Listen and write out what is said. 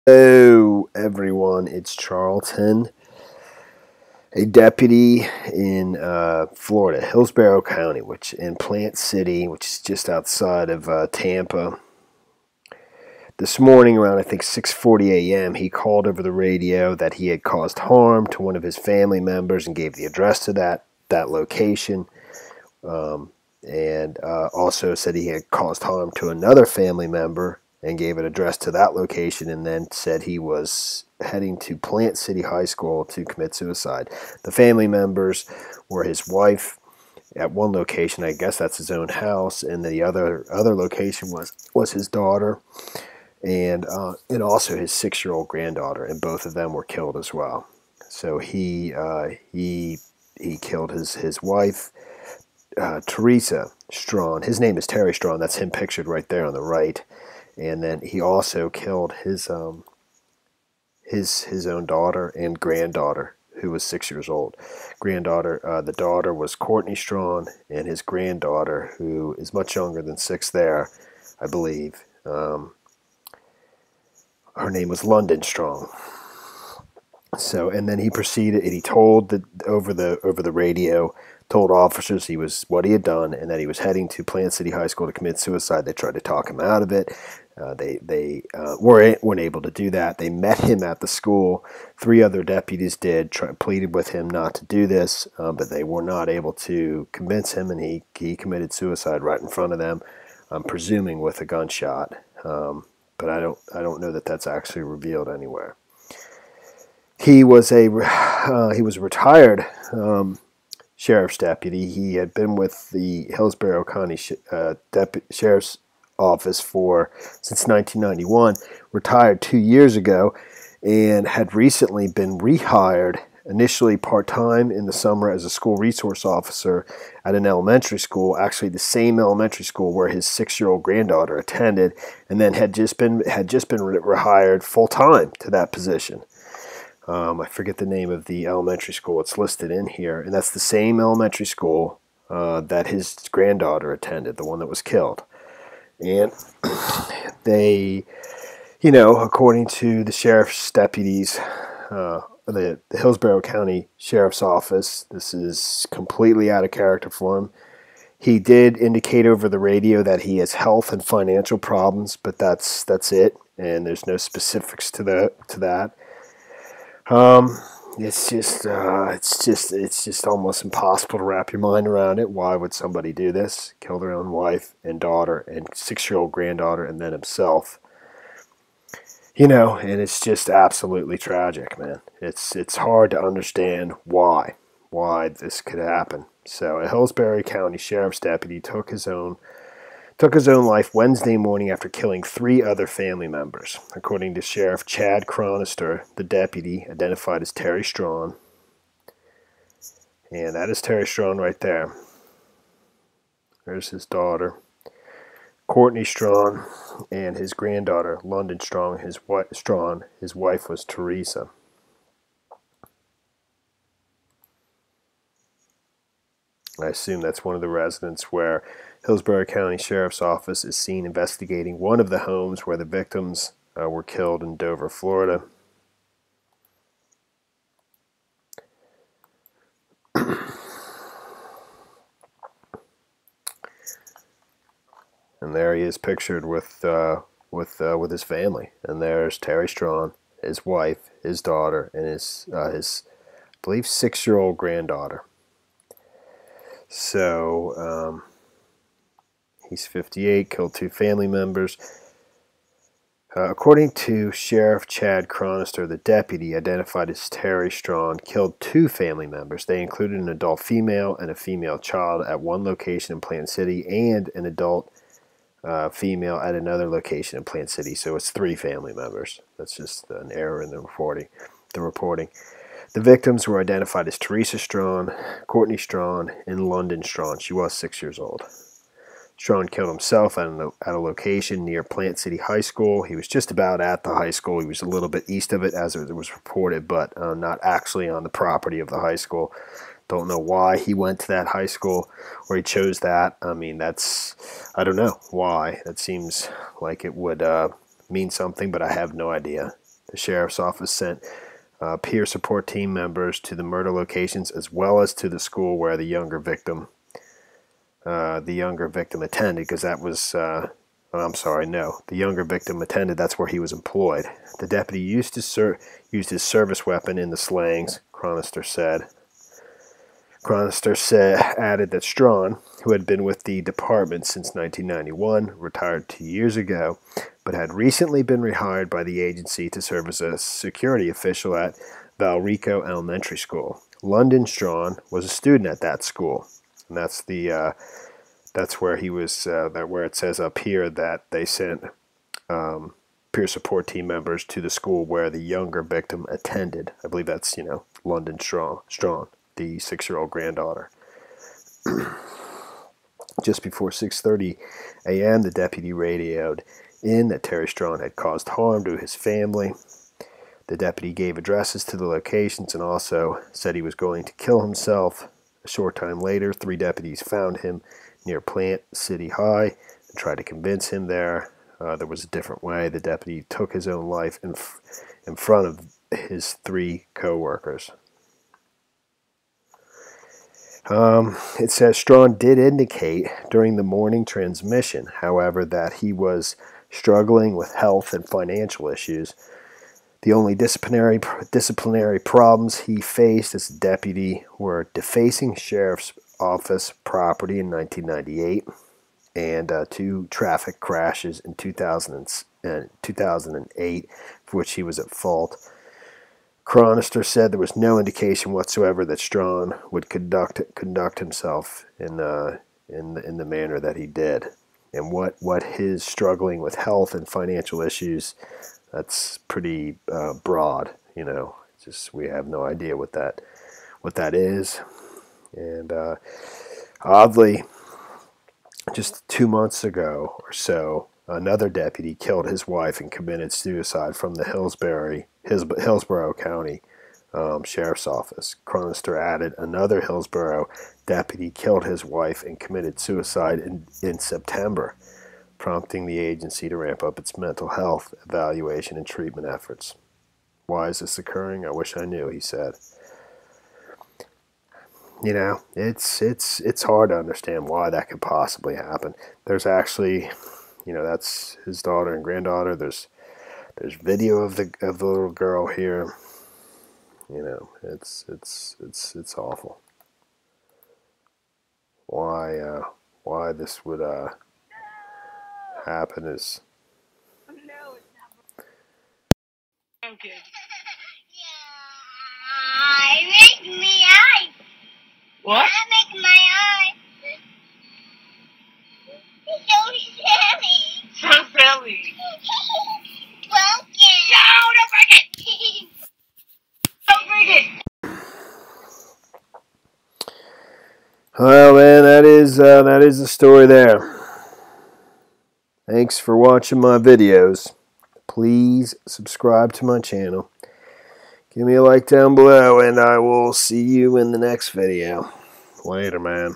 Hello, everyone. It's Charlton, a deputy in Florida, Hillsborough County, which in Plant City, which is just outside of Tampa. This morning, around I think 6:40 a.m., he called over the radio that he had caused harm to one of his family members and gave the address to that location. And also said he had caused harm to another family member and gave an address to that location, and then said he was heading to Plant City High School to commit suicide. The family members were his wife at one location, I guess that's his own house, and the other location was his daughter, and also his 6-year-old granddaughter, and both of them were killed as well. So he killed his wife, Teresa Strawn. His name is Terry Strawn. That's him pictured right there on the right. And then he also killed his own daughter and granddaughter, who was 6 years old. The daughter was Courtney Strawn, and his granddaughter, who is much younger than 6 there, I believe. Her name was London Strong. So, and then he proceeded, and he told over the radio, told officers what he had done, and that he was heading to Plant City High School to commit suicide. They tried to talk him out of it. They weren't able to do that. They met him at the school. 3 other deputies pleaded with him not to do this, but they were not able to convince him, and he committed suicide right in front of them. I'm presuming with a gunshot, but I don't know that that's actually revealed anywhere. He was a retired sheriff's deputy. He had been with the Hillsborough County Sheriff's Office since 1991, retired 2 years ago, and had recently been rehired, initially part-time in the summer as a school resource officer at an elementary school, actually the same elementary school where his 6-year-old granddaughter attended, and then had just been rehired full-time to that position. I forget the name of the elementary school. It's listed in here, and that's the same elementary school that his granddaughter attended, the one that was killed. And they, according to the sheriff's deputies, the Hillsborough County Sheriff's Office, this is completely out of character for him. He did indicate over the radio that he has health and financial problems, but that's it, and there's no specifics to that. It's just almost impossible to wrap your mind around it. Why would somebody do this? Kill their own wife and daughter and 6-year-old granddaughter, and then himself. And it's just absolutely tragic, man. It's hard to understand why this could happen. So a Hillsborough County Sheriff's deputy took his own life Wednesday morning after killing 3 other family members. According to Sheriff Chad Cronister, the deputy identified as Terry Strawn. And that is Terry Strawn right there. There's his daughter, Courtney Strawn, and his granddaughter, London Strong. His wife was Teresa. I assume that's one of the residents where Hillsborough County Sheriff's Office is seen investigating one of the homes where the victims were killed in Dover, Florida. And there he is pictured with his family. And there's Terry Strawn, his wife, his daughter, and his I believe 6-year-old granddaughter. So he's 58, killed 2 family members. According to Sheriff Chad Cronister, the deputy identified as Terry Strawn killed 2 family members. They included an adult female and a female child at one location in Plant City, and an adult female at another location in Plant City. So it's 3 family members. That's just an error in the reporting. The victims were identified as Teresa Strawn, Courtney Strawn, and London Strawn. She was 6 years old. Strawn killed himself at a location near Plant City High School. He was just about at the high school. He was a little bit east of it, as it was reported, but not actually on the property of the high school. Don't know why he went to that high school, or he chose that. I mean, I don't know why. That seems like it would mean something, but I have no idea. The sheriff's office sent peer support team members to the murder locations as well as to the school where the younger victim attended, because that was I'm sorry, no, the younger victim attended. That's where he was employed. The deputy used his service weapon in the slayings, Chronister said. Added that Strawn, who had been with the department since 1991, retired 2 years ago, but had recently been rehired by the agency to serve as a security official at Valrico Elementary School. London Strawn was a student at that school, and that's where he was. Where it says up here that they sent peer support team members to the school where the younger victim attended. I believe that's London Strawn, the 6-year-old granddaughter. Just before 6:30 a.m., the deputy radioed in that Terry Strawn had caused harm to his family. The deputy gave addresses to the locations and also said he was going to kill himself. A short time later, 3 deputies found him near Plant City High and tried to convince him there was a different way. The deputy took his own life in front of his 3 co-workers. It says Strawn did indicate during the morning transmission, however, that he was struggling with health and financial issues. The only disciplinary problems he faced as a deputy were defacing sheriff's office property in 1998 and 2 traffic crashes in 2008, for which he was at fault. Chronister said there was no indication whatsoever that Strawn would conduct himself in the manner that he did, and what his struggling with health and financial issues, that's pretty broad. Just we have no idea what that is. And oddly, just 2 months ago or so, another deputy killed his wife and committed suicide from the Hillsborough County Sheriff's Office. Chronister added another Hillsborough deputy killed his wife and committed suicide in September, prompting the agency to ramp up its mental health evaluation and treatment efforts. Why is this occurring? I wish I knew, he said. It's hard to understand why that could possibly happen. There's actually, that's his daughter and granddaughter. There's video of the little girl here. It's awful. Why this would happen is. No, it's not. Okay. I make me eye. What? I make my eye. It's so silly. So silly. Broken. No, don't break it. Don't break it. Well, man, that is the story there. Thanks for watching my videos. Please subscribe to my channel. Give me a like down below, and I will see you in the next video. Later, man.